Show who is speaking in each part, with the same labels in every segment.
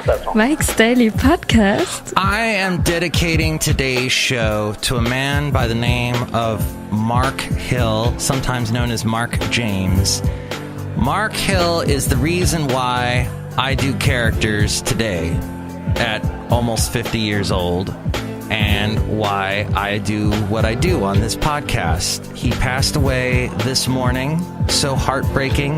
Speaker 1: not that song.
Speaker 2: Mike's Daily Podcast.
Speaker 3: I am dedicating today's show to a man by the name of Mark Hill, sometimes known as Mark James. Mark Hill is the reason why I do characters today at almost 50 years old, and why I do what I do on this podcast. He passed away this morning, so heartbreaking.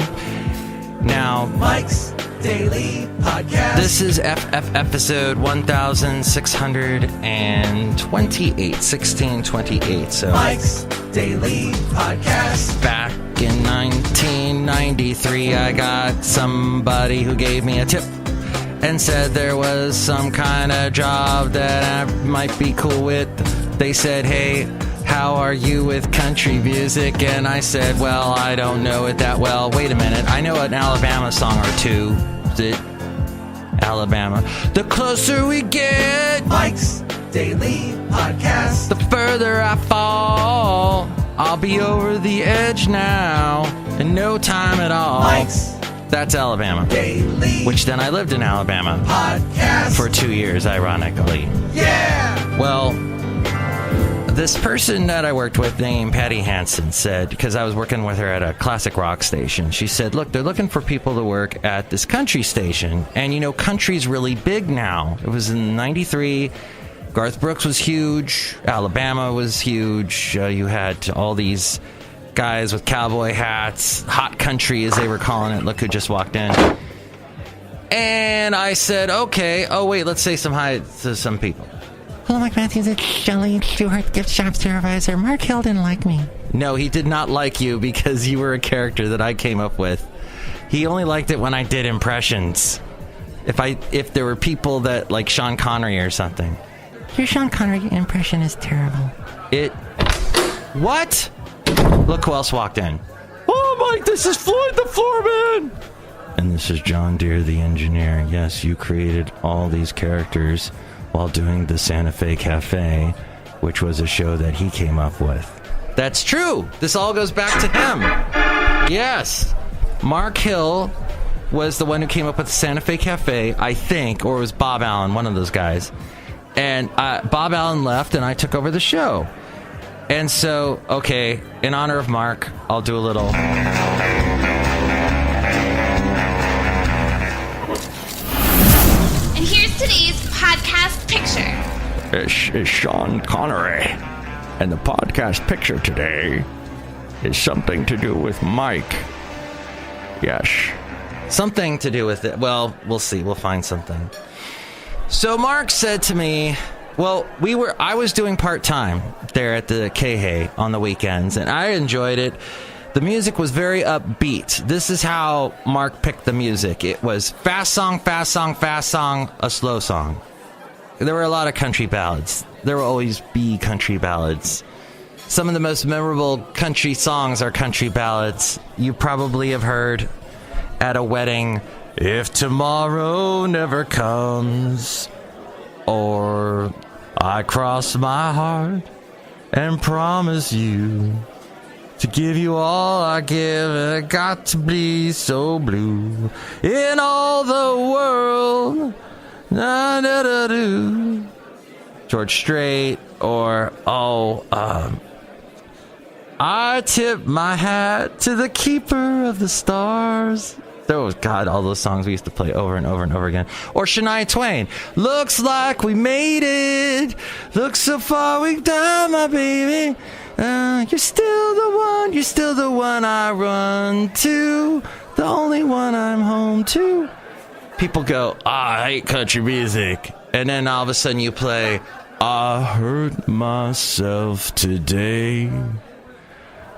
Speaker 3: Now,
Speaker 4: Mike's Daily Podcast.
Speaker 3: This is episode 1628, 1628. So
Speaker 4: Mike's Daily Podcast.
Speaker 3: Back in 1993, I got somebody who gave me a tip and said there was some kind of job that I might be cool with. They said, hey, how are you with country music? And I said, well, I don't know it that well. Wait a minute, I know an Alabama song or two. Is it Alabama? The closer we get,
Speaker 4: Mike's Daily Podcast,
Speaker 3: the further I fall. I'll be over the edge now in no time at all.
Speaker 4: Mike's
Speaker 3: That's Alabama.
Speaker 4: Daily,
Speaker 3: which then I lived in Alabama
Speaker 4: Podcast
Speaker 3: for 2 years, ironically.
Speaker 4: Yeah!
Speaker 3: Well, this person that I worked with named Patty Hansen said, because I was working with her at a classic rock station, she said, look, they're looking for people to work at this country station. And, you know, country's really big now. It was in 93. Garth Brooks was huge. Alabama was huge. You had all these guys with cowboy hats, hot country as they were calling it. Look who just walked in. And I said, okay. Oh, wait, let's say some hi to some people.
Speaker 5: Hello, Mike Matthews. It's Chely Shoehart, gift shop supervisor. Mark Hill didn't like me.
Speaker 3: No, he did not like you because you were a character that I came up with. He only liked it when I did impressions. If there were people that, like Sean Connery or something.
Speaker 5: Your Sean Connery impression is terrible.
Speaker 3: What? Look who else walked in. Oh, Mike, this is Floyd the Floorman. And this is John Deere, the engineer. Yes, you created all these characters while doing the Santa Fe Cafe, which was a show that he came up with. That's true. This all goes back to him. Yes. Mark Hill was the one who came up with the Santa Fe Cafe, I think, or it was Bob Allen, one of those guys. And Bob Allen left, and I took over the show. And so, okay, in honor of Mark, I'll do a little.
Speaker 6: And here's today's podcast picture.
Speaker 7: It's Sean Connery, and the podcast picture today is something to do with Mike. Yes.
Speaker 3: Something to do with it. Well, we'll see. We'll find something. So Mark said to me, well, I was doing part-time there at the K-Hay on the weekends, and I enjoyed it. The music was very upbeat. This is how Mark picked the music. It was fast song, fast song, fast song, a slow song. There were a lot of country ballads. There will always be country ballads. Some of the most memorable country songs are country ballads. You probably have heard at a wedding, if tomorrow never comes, or I cross my heart and promise you to give you all I give, and I got to be so blue in all the world. Na, da, da, do. George Strait, or I tip my hat to the keeper of the stars. God, all those songs we used to play over and over and over again. Or Shania Twain. Looks like we made it. Looks so far we've done, my baby. You're still the one I run to. The only one I'm home to. People go, I hate country music. And then all of a sudden you play, I hurt myself today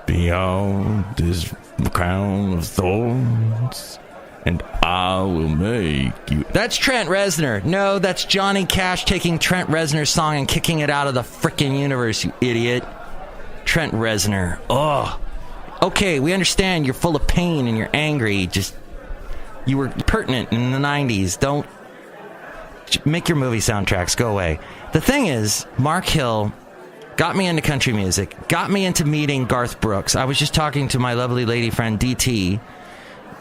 Speaker 3: beyond this crown of thorns, and I will make you. That's Trent Reznor. No, that's Johnny Cash taking Trent Reznor's song and kicking it out of the frickin' universe, you idiot. Trent Reznor. Oh. Okay, we understand you're full of pain and you're angry. You were pertinent in the 90s. Don't make your movie soundtracks go away. The thing is, Mark Hill got me into country music, got me into meeting Garth Brooks. I was just talking to my lovely lady friend DT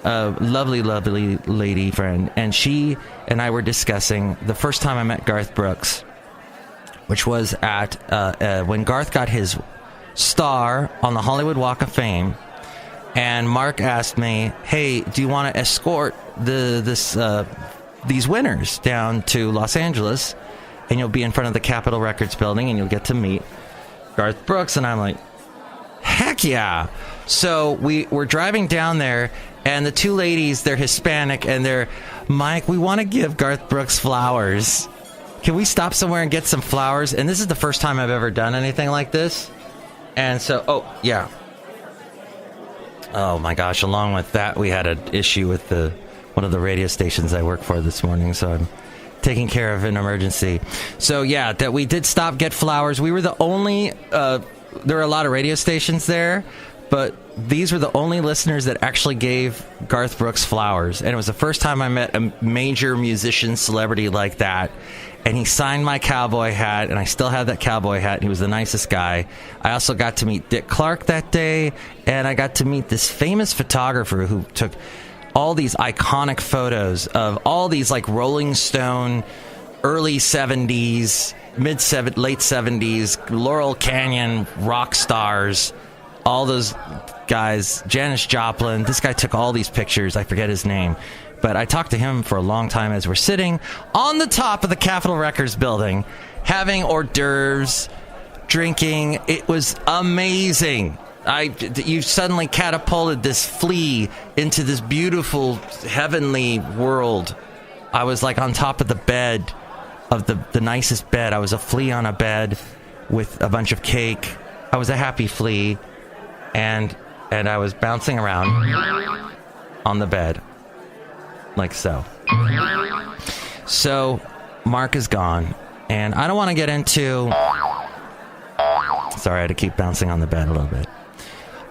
Speaker 3: a lovely lady friend, and she and I were discussing the first time I met Garth Brooks, which was at when Garth got his star on the Hollywood Walk of Fame. And Mark asked me, hey, do you want to escort these winners down to Los Angeles, and you'll be in front of the Capitol Records building, and you'll get to meet Garth Brooks? And I'm like, heck yeah. So we're driving down there, and the two ladies, they're Hispanic, and they're, Mike, we want to give Garth Brooks flowers. Can we stop somewhere and get some flowers? And this is the first time I've ever done anything like this. And so, oh, yeah. Oh, my gosh. Along with that, we had an issue with one of the radio stations I work for this morning, so I'm taking care of an emergency. So, yeah, that we did stop, get flowers. We were the only... there were a lot of radio stations there, but these were the only listeners that actually gave Garth Brooks flowers. And it was the first time I met a major musician celebrity like that. And he signed my cowboy hat, and I still have that cowboy hat. He was the nicest guy. I also got to meet Dick Clark that day, and I got to meet this famous photographer who took all these iconic photos of all these like Rolling Stone, early 70s, late 70s, Laurel Canyon rock stars, all those guys, Janis Joplin. This guy took all these pictures. I forget his name. But I talked to him for a long time as we're sitting on the top of the Capitol Records building, having hors d'oeuvres, drinking. It was amazing. You suddenly catapulted this flea into this beautiful, heavenly world. I was like on top of the bed, of the nicest bed. I was a flea on a bed with a bunch of cake. I was a happy flea, and I was bouncing around on the bed. Like so. So, Mark is gone, and I don't want to get into... Sorry, I had to keep bouncing on the bed a little bit.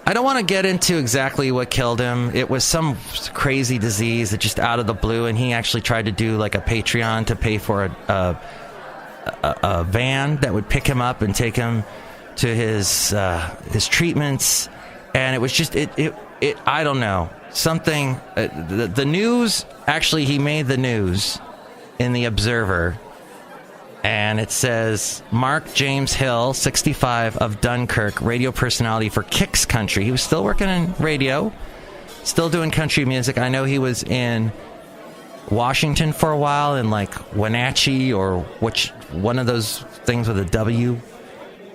Speaker 3: I don't want to get into exactly what killed him. It was some crazy disease that just out of the blue, and he actually tried to do like a Patreon to pay for a van that would pick him up and take him to his treatments, and it was just I don't know. Something, the news, actually, he made the news in the Observer, and it says, Mark James Hill, 65, of Dunkirk, radio personality for Kicks Country. He was still working in radio, still doing country music. I know he was in Washington for a while, in like Wenatchee, or one of those things with a W,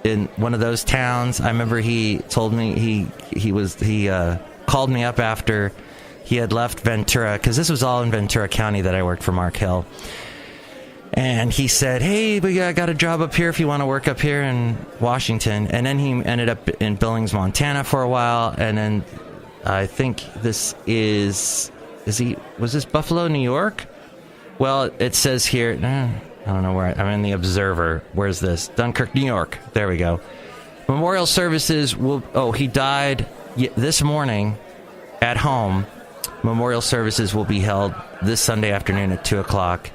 Speaker 3: in one of those towns. I remember he told me he called me up after he had left Ventura, because this was all in Ventura County that I worked for Mark Hill. And he said, hey, we got a job up here if you want to work up here in Washington. And then he ended up in Billings, Montana for a while. And then I think this was this Buffalo, New York? Well, it says here, I don't know where, I'm in the Observer. Where's this? Dunkirk, New York. There we go. Memorial services he died this morning at home. Memorial services will be held this Sunday afternoon at 2 o'clock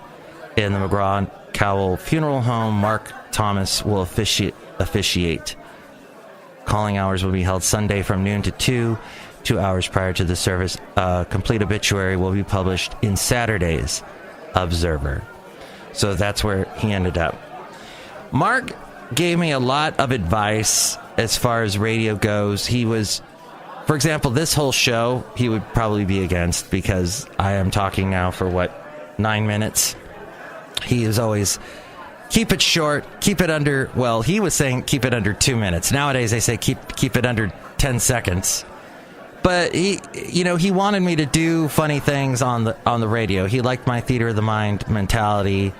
Speaker 3: in the McGraw-Cowell Funeral Home. Mark Thomas will officiate. Calling hours will be held Sunday from noon to 2 hours prior to the service. Complete obituary will be published in Saturday's Observer. So that's where he ended up. Mark gave me a lot of advice as far as radio goes. He was... For example, this whole show, he would probably be against, because I am talking now for, 9 minutes? He is always, keep it short, keep it under, well, he was saying keep it under 2 minutes. Nowadays, they say keep it under 10 seconds. But he wanted me to do funny things on the radio. He liked my theater of the mind mentality,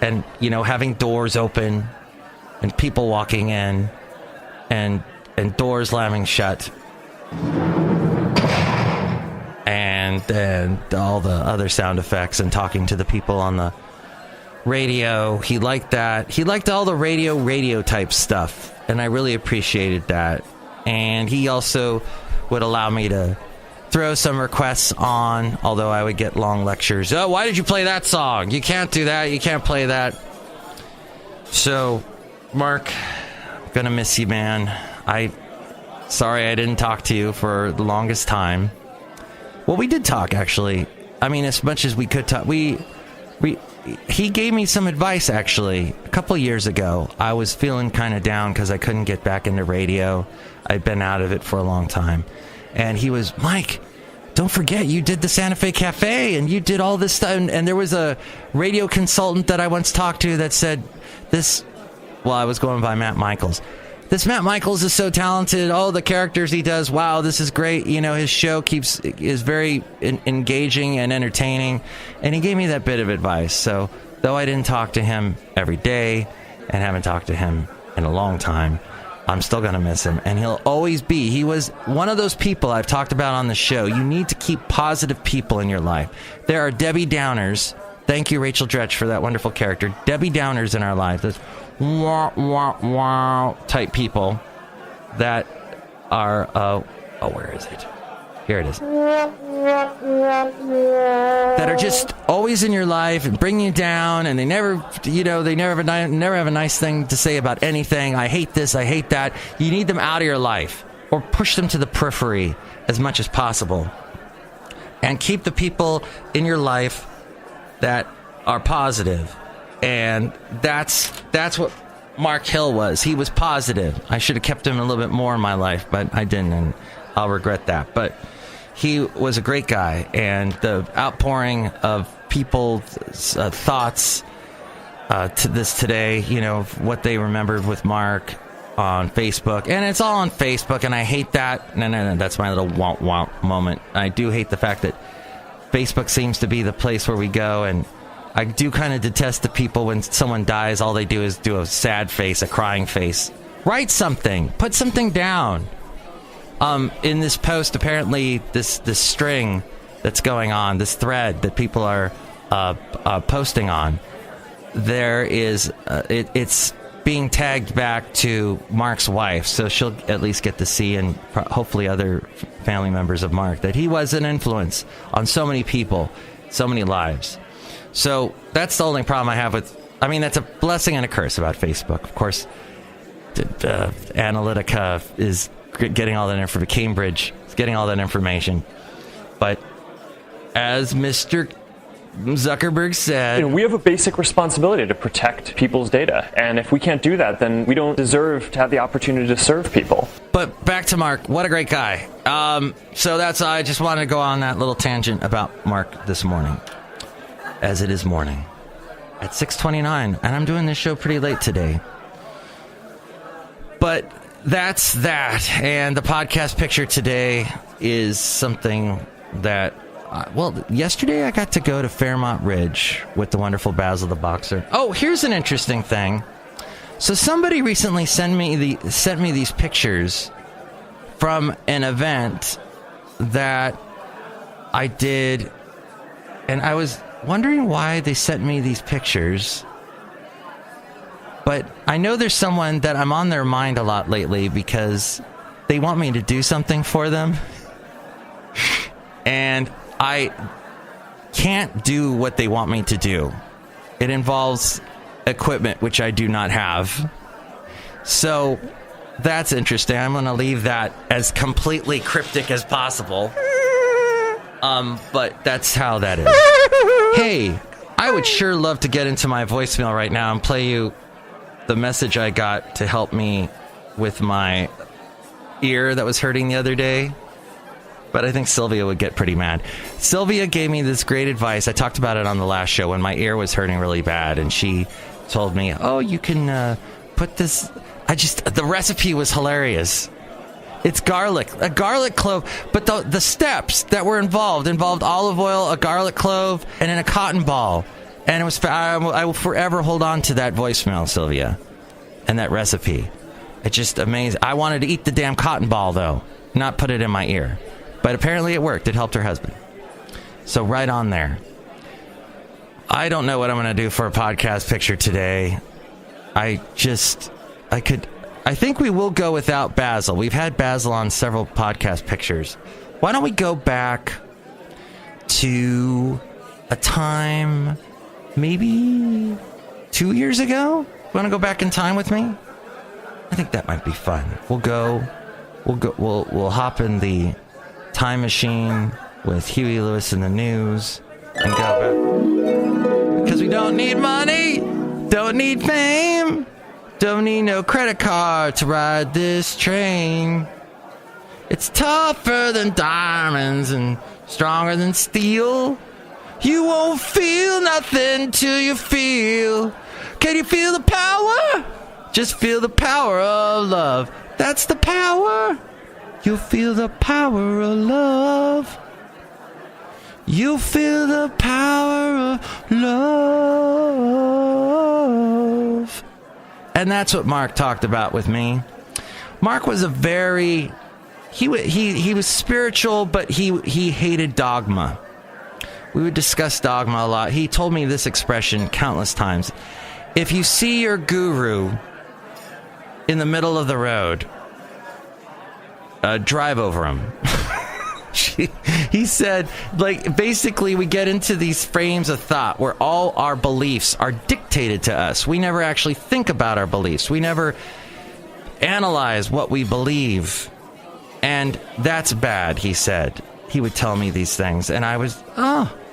Speaker 3: and, having doors open and people walking in and doors slamming shut. And all the other sound effects and talking to the people on the radio. He liked that. He liked all the radio type stuff, and I really appreciated that. And he also would allow me to throw some requests on, although I would get long lectures. Oh, why did you play that song? You can't do that. You can't play that. So, Mark, I'm gonna miss you, man. Sorry I didn't talk to you for the longest time. Well, we did talk, actually. I mean, as much as we could talk. He gave me some advice, actually. A couple years ago, I was feeling kind of down because I couldn't get back into radio. I'd been out of it for a long time. And he was, Mike, don't forget, you did the Santa Fe Cafe, and you did all this stuff. And there was a radio consultant that I once talked to that said this. Well, I was going by Matt Michaels. This Matt Michaels is so talented. All the characters he does, wow, this is great. You know, his show is very engaging and entertaining. And he gave me that bit of advice. So, though I didn't talk to him every day and haven't talked to him in a long time, I'm still going to miss him. And he'll always be. He was one of those people I've talked about on the show. You need to keep positive people in your life. There are Debbie Downers. Thank you, Rachel Dretch, for that wonderful character. Debbie Downers in our life. There's wah, wah, wah type people that are, where is it? Here it is. That are just always in your life and bring you down, and they never have a nice thing to say about anything. I hate this, I hate that. You need them out of your life, or push them to the periphery as much as possible. And keep the people in your life that are positive. And that's what Mark Hill was. He was positive. I should have kept him a little bit more in my life, but I didn't, and I'll regret that. But he was a great guy, and the outpouring of people's thoughts to this today, you know, what they remembered with Mark on Facebook, and it's all on Facebook, and I hate that. No, that's my little womp moment. I do hate the fact that Facebook seems to be the place where we go, and I do kind of detest the people when someone dies, all they do is do a sad face, a crying face. Write something. Put something down. In this post, apparently, this string that's going on, this thread that people are posting on, there is, it's being tagged back to Mark's wife, so she'll at least get to see, and hopefully other family members of Mark, that he was an influence on so many people, so many lives. So that's the only problem I have with, I mean, that's a blessing and a curse about Facebook. Of course, Analytica is getting all that information. Cambridge is getting all that information. But as Mr. Zuckerberg said,
Speaker 1: we have a basic responsibility to protect people's data. And if we can't do that, then we don't deserve to have the opportunity to serve people.
Speaker 3: But back to Mark. What a great guy. So I just wanted to go on that little tangent about Mark this morning. As it is morning at 6:29, and I'm doing this show pretty late today. But that's that, and the podcast picture today is something that, yesterday I got to go to Fairmont Ridge with the wonderful Basil the Boxer. Oh, here's an interesting thing. So somebody recently sent me these pictures from an event that I did, and I was wondering why they sent me these pictures. But I know there's someone that I'm on their mind a lot lately because they want me to do something for them. And I can't do what they want me to do. It involves equipment, which I do not have. So that's interesting. I'm going to leave that as completely cryptic as possible. But that's how that is. Hey, I would sure love to get into my voicemail right now and play you the message I got to help me with my ear that was hurting the other day. But I think Sylvia would get pretty mad. Sylvia gave me this great advice. I talked about it on the last show when my ear was hurting really bad. And she told me, you can put this... the recipe was hilarious. It's garlic, a garlic clove, but the steps that were involved olive oil, a garlic clove, and then a cotton ball. And it was, I will forever hold on to that voicemail, Sylvia, and that recipe. It's just amazing. I wanted to eat the damn cotton ball, though, not put it in my ear. But apparently it worked. It helped her husband. So right on there. I don't know what I'm going to do for a podcast picture today. I think we will go without Basil. We've had Basil on several podcast pictures. Why don't we go back to a time maybe 2 years ago? Want to go back in time with me? I think that might be fun. We'll hop in the time machine with Huey Lewis in the news and go back. Because we don't need money, don't need fame, don't need no credit card to ride this train. It's tougher than diamonds and stronger than steel. You won't feel nothing till you feel. Can you feel the power? Just feel the power of love. That's the power. You'll feel the power of love. You'll feel the power of love. And that's what Mark talked about with me. Mark was a very... He was spiritual, but he hated dogma. We would discuss dogma a lot. He told me this expression countless times. If you see your guru in the middle of the road, drive over him. He said, like, basically we get into these frames of thought where all our beliefs are dictated to us. We never actually think about our beliefs. We never analyze what we believe. And that's bad, he said. He would tell me these things. And I was,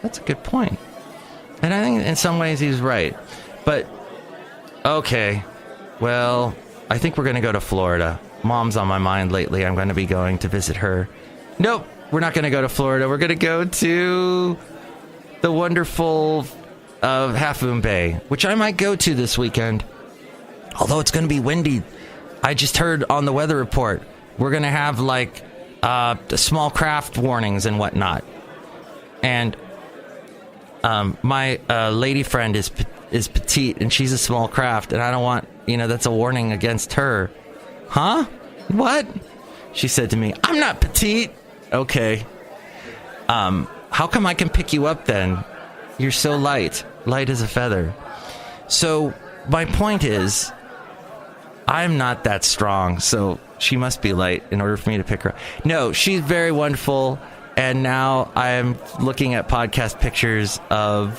Speaker 3: that's a good point. And I think in some ways he's right. But, okay, well, I think we're going to go to Florida. Mom's on my mind lately. I'm going to be going to visit her. Nope, we're not going to go to Florida. We're going to go to the wonderful Half Moon Bay, which I might go to this weekend. Although it's going to be windy. I just heard on the weather report, we're going to have, like, small craft warnings and whatnot. And my lady friend is petite, and she's a small craft, and I don't want, that's a warning against her. Huh? What? She said to me, I'm not petite. Okay. How come I can pick you up then? You're so light. Light as a feather. So my point is, I'm not that strong, so she must be light in order for me to pick her up. No, she's very wonderful, and now I'm looking at podcast pictures of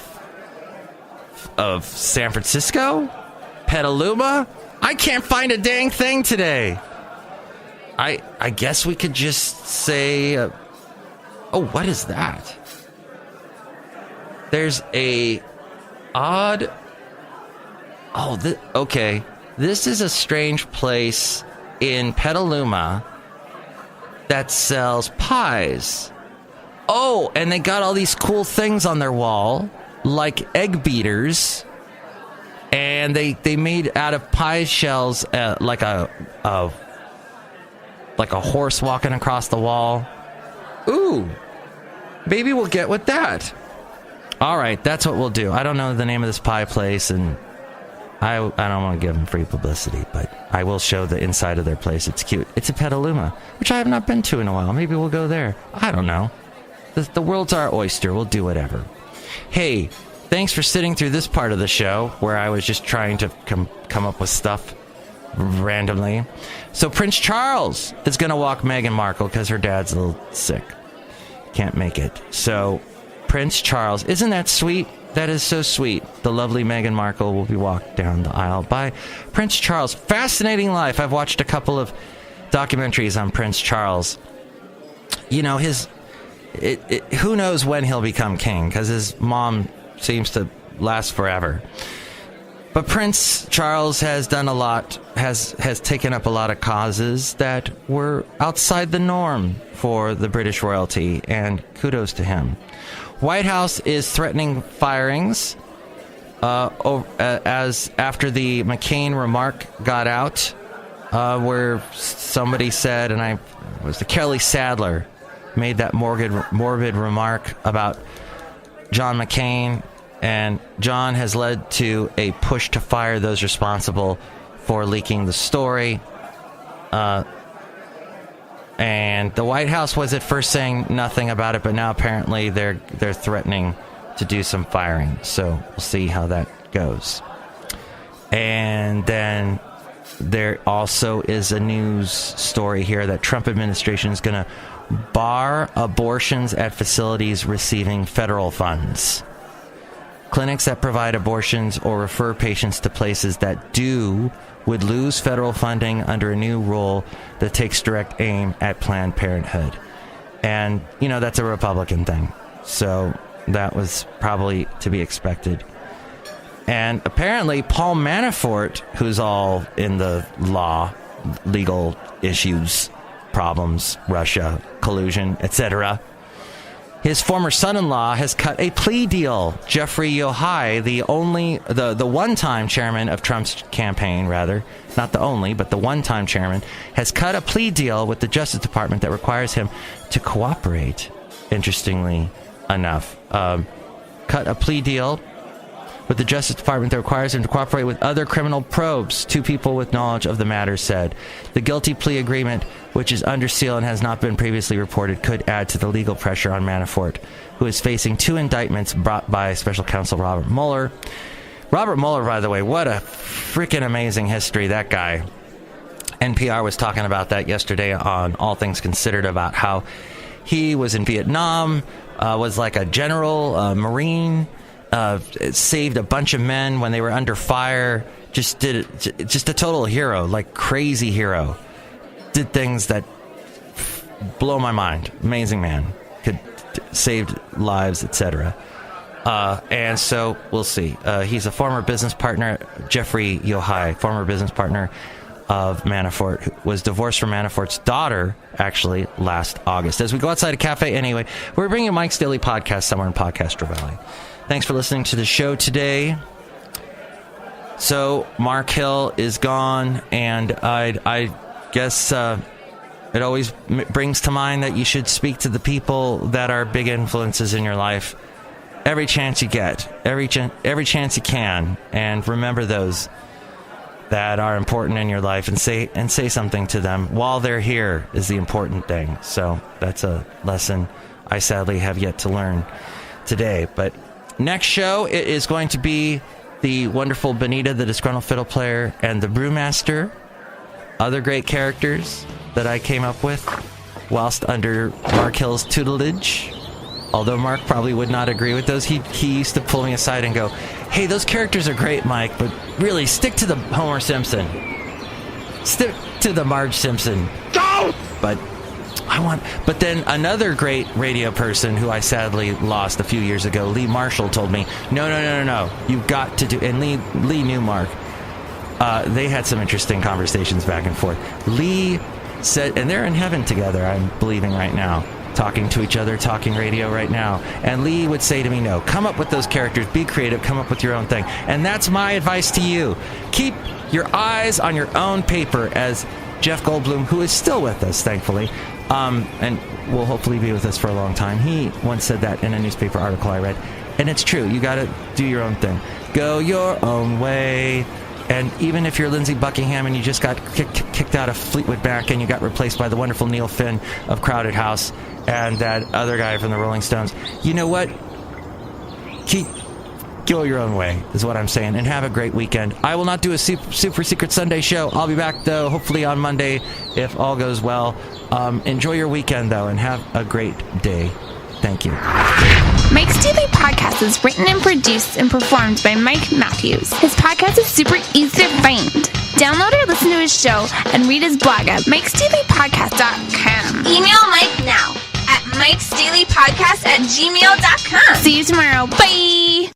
Speaker 3: San Francisco, Petaluma. I can't find a dang thing today. I guess we could just say, what is that? There's a odd... okay. This is a strange place in Petaluma that sells pies. Oh, and they got all these cool things on their wall, like egg beaters, and they made out of pie shells like a horse walking across the wall. Ooh, maybe we'll get with that. All right, that's what we'll do. I don't know the name of this pie place, and I don't want to give them free publicity, but I will show the inside of their place. It's cute. It's a Petaluma, which I have not been to in a while. Maybe we'll go there. I don't know. The world's our oyster. We'll do whatever. Hey, thanks for sitting through this part of the show where I was just trying to come up with stuff randomly. So Prince Charles is going to walk Meghan Markle because her dad's a little sick. Can't make it. So Prince Charles, isn't that sweet? That is so sweet. The lovely Meghan Markle will be walked down the aisle by Prince Charles. Fascinating life. I've watched a couple of documentaries on Prince Charles. Who knows when he'll become king, because his mom seems to last forever. But Prince Charles has done a lot, has taken up a lot of causes that were outside the norm for the British royalty, and kudos to him. White House is threatening firings as after the McCain remark got out, where somebody said, and it was the Kelly Sadler made that morbid remark about John McCain, and John has led to a push to fire those responsible for leaking the story. And the White House was at first saying nothing about it, but now apparently they're threatening to do some firing. So we'll see how that goes. And then there also is a news story here that Trump administration is going to bar abortions at facilities receiving federal funds. Clinics that provide abortions or refer patients to places that do would lose federal funding under a new rule that takes direct aim at Planned Parenthood. And, that's a Republican thing. So that was probably to be expected. And apparently Paul Manafort, who's all in the law, legal issues, problems, Russia, collusion, etc., his former son-in-law has cut a plea deal. Chely Shoehart, the one-time chairman of Trump's campaign, rather, not the only, but the one-time chairman, has cut a plea deal with the Justice Department that requires him to cooperate, interestingly enough. Cut a plea deal with the Justice Department that requires him to cooperate with other criminal probes. Two people with knowledge of the matter said. The guilty plea agreement, which is under seal and has not been previously reported, could add to the legal pressure on Manafort, who is facing 2 indictments brought by Special Counsel Robert Mueller. Robert Mueller, by the way, what a freaking amazing history, that guy. NPR was talking about that yesterday on All Things Considered, about how he was in Vietnam, was like a general, Marine, saved a bunch of men when they were under fire, just a total hero, like crazy hero. Did things that blow my mind. Amazing man. Saved lives, etc. And so we'll see. He's a former business partner, Chely Shoehart, former business partner of Manafort, who was divorced from Manafort's daughter, actually, last August. As we go outside a cafe anyway, we're bringing Mike's Daily Podcast somewhere in Podcastro Valley. Thanks for listening to the show today. So, Mark Hill is gone, and I guess it always brings to mind that you should speak to the people that are big influences in your life every chance you get, every chance you can, and remember those that are important in your life, and say something to them while they're here is the important thing. So that's a lesson I sadly have yet to learn today. But next show, it is going to be the wonderful Benita, the Disgruntled Fiddle Player, and the Brewmaster. Other great characters that I came up with whilst under Mark Hill's tutelage. Although Mark probably would not agree with those. He used to pull me aside and go, "Hey, those characters are great, Mike, but really stick to the Homer Simpson. Stick to the Marge Simpson." Go! But then another great radio person who I sadly lost a few years ago, Lee Marshall, told me, no. You've got to do, and Lee knew Mark. They had some interesting conversations back and forth. Lee said, and they're in heaven together, I'm believing right now, talking to each other, talking radio right now. And Lee would say to me, no, come up with those characters, be creative, come up with your own thing. And that's my advice to you. Keep your eyes on your own paper, as Jeff Goldblum, who is still with us, thankfully, and will hopefully be with us for a long time. He once said that in a newspaper article I read. And it's true. You got to do your own thing. Go your own way. And even if you're Lindsey Buckingham and you just got kicked out of Fleetwood Mac and you got replaced by the wonderful Neil Finn of Crowded House and that other guy from the Rolling Stones, you know what? Go your own way is what I'm saying, and have a great weekend. I will not do a super secret Sunday show. I'll be back, though, hopefully on Monday if all goes well. Enjoy your weekend, though, and have a great day. Thank you.
Speaker 6: Mike's Daily Podcast is written and produced and performed by Mike Matthews. His podcast is super easy to find. Download or listen to his show and read his blog at MIKEs-DAILY-PODCAST.com. Email Mike now at MIKEs-DAILY-PODCAST@gmail.com. See you tomorrow. Bye!